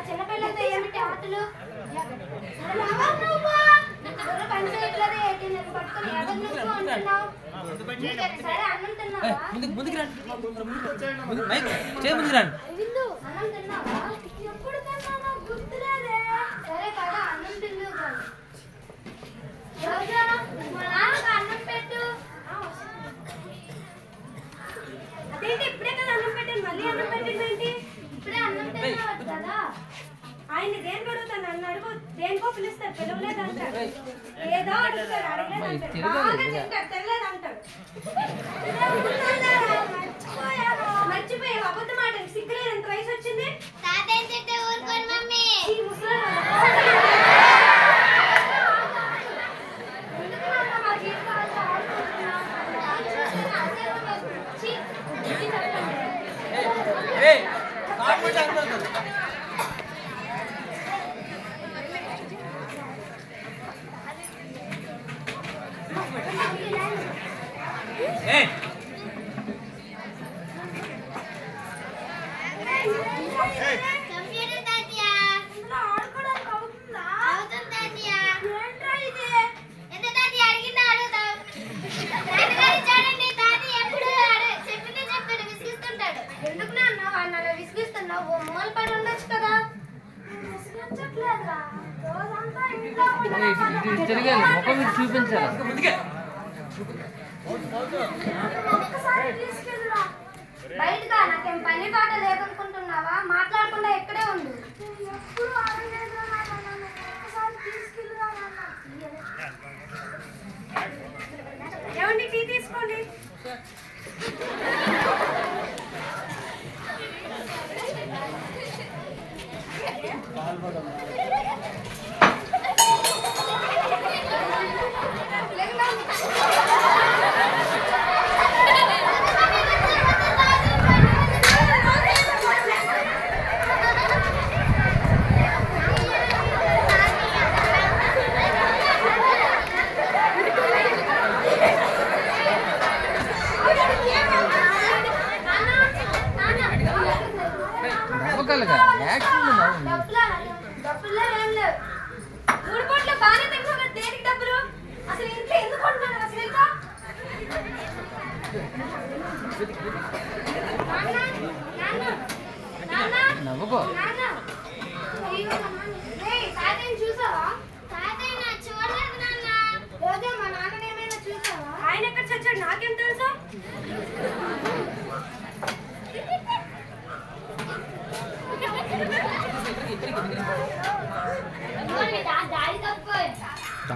చిన్నపిల్లలతో ఏమిటి ఆటలు సరే అన్నం తిన్నావా ఎప్పుడు తిన్నానో గుర్తులేదే సరే కదా అన్నం తిన్నావు కదా మా నాన్నకు అన్నం పెట్టు అదేంటి ఇప్పుడే కదా అన్నం పెట్టాను మళ్ళీ అన్నం పెట్టింది ఏంటి ఇప్పుడే అన్నం తిన్నావు కదా ఆయన దేనికి అడుగుతాను నన్ను అడుగు దేనికో పిలుస్తారు పిలవలేదు అంటాడు ఏదో అడుగుతాడు అడగలేదు అంటాడు తెలియదు అంటాడు మర్చిపోయావు అబద్ధం మాట సిగ్గులేదు ఎంత వయసు వచ్చింది బయటగా నాకేం పని పాట లేదనుకుంటున్నావా మాట్లాడకుండా ఎక్కడే ఉండు ఏమండి టీ తీసుకోండి ఆయన ఎక్కడ చచ్చాడు నాకేం తెలుసు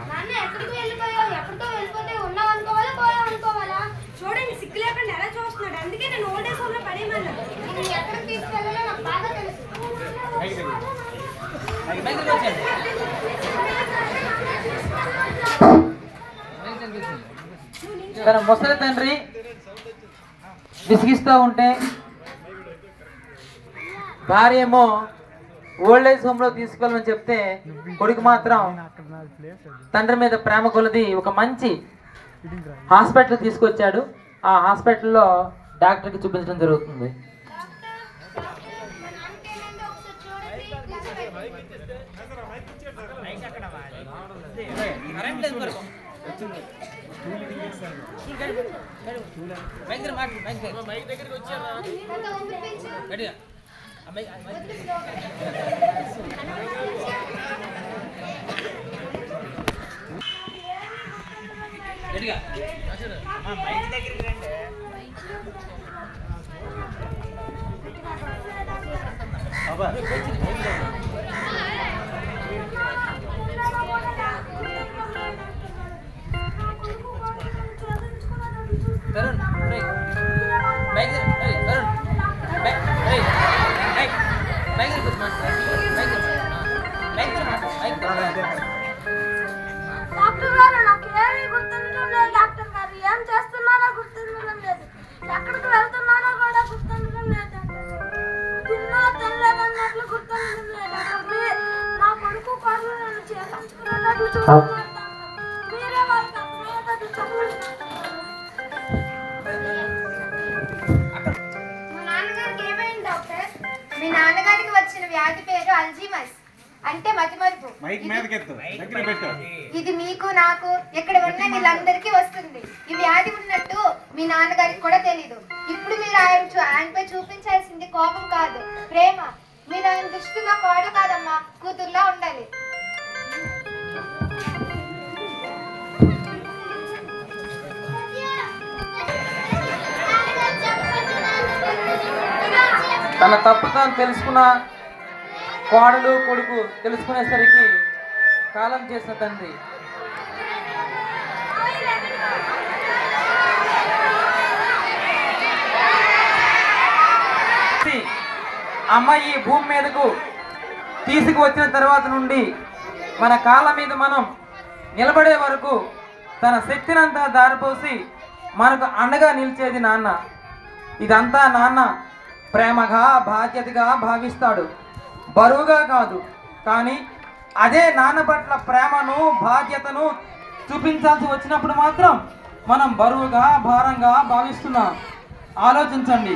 నాన్న ఎక్కడికి వెళ్ళిపోయావు ఎక్కడికో వెళ్ళిపోతే ఉన్నావు అనుకోవాలా పోయావు అనుకోవాలా చూడండి సిగ్గు లేకుండా ఎలా చూస్తున్నాడు అందుకే నేను ఓల్డ్ ఏజ్ హోమ్ లో పడేయమన్నా నేను ఎక్కడికి తీసుకెళ్ళాలో నాకు బాగా తెలుసు తన ముసలి తండ్రి విసిగిస్తూ ఉంటే భార్య ఏమో ఓల్డ్ ఏజ్ హోమ్ లో తీసుకెళ్ళమని చెప్తే కొడుకు మాత్రం తండ్రి మీద ప్రేమ కొలది ఒక మంచి హాస్పిటల్ తీసుకొచ్చాడు. ఆ హాస్పిటల్లో డాక్టర్కి చూపించడం జరుగుతుంది. డాక్టర్ గారు నాకు ఏమీ గుర్తుండడం లేదు. డాక్టర్ గారు ఏం చేస్తున్నానో గుర్తుండడం లేదు. ఎక్కడికి వెళ్తున్నానో కూడా గుర్తుండడం లేదు. తిన్నా తినలేదన్నట్లు గుర్తుండడం లేదు. నా కొడుకు కొడుకు నన్ను చేయించుకున్నట్లు చూస్తున్నారు. మీరే వాళ్ళకి అర్థమయ్యేటట్టు చెప్పండి. మా నాన్నగారికి ఏమైంది డాక్టర్? నాన్నగారికి వచ్చిన వ్యాధి పేరు అల్జీమస్, అంటే మతిమరుపు. ఇది మీకు నాకు ఇక్కడ ఉన్న వీళ్ళందరికీ వస్తుంది. ఈ వ్యాధి ఉన్నట్టు మీ నాన్నగారికి కూడా తెలీదు. ఇప్పుడు మీరు ఆయనపై చూపించాల్సింది కోపం కాదు, ప్రేమ. మీరు ఆయన దృష్టిలో కోడ కాదమ్మా, కూతుర్లా ఉండాలి. తన తప్పు తాను తెలుసుకున్న కోడలు కొడుకు తెలుసుకునేసరికి కాలం చేసిన తండ్రి అమ్మాయి ఈ భూమి మీదకు తీసుకువచ్చిన తర్వాత నుండి మన కాళ్ళ మీద మనం నిలబడే వరకు తన శక్తినంతా దారిపోసి మనకు అండగా నిలిచేది నాన్న. ఇదంతా నాన్న ప్రేమగా బాధ్యతగా భావిస్తాడు, బరువుగా కాదు. కానీ అదే నాన్న పట్ల ప్రేమను బాధ్యతను చూపించాల్సి వచ్చినప్పుడు మాత్రం మనం బరువుగా భారంగా భావిస్తున్నాం. ఆలోచించండి.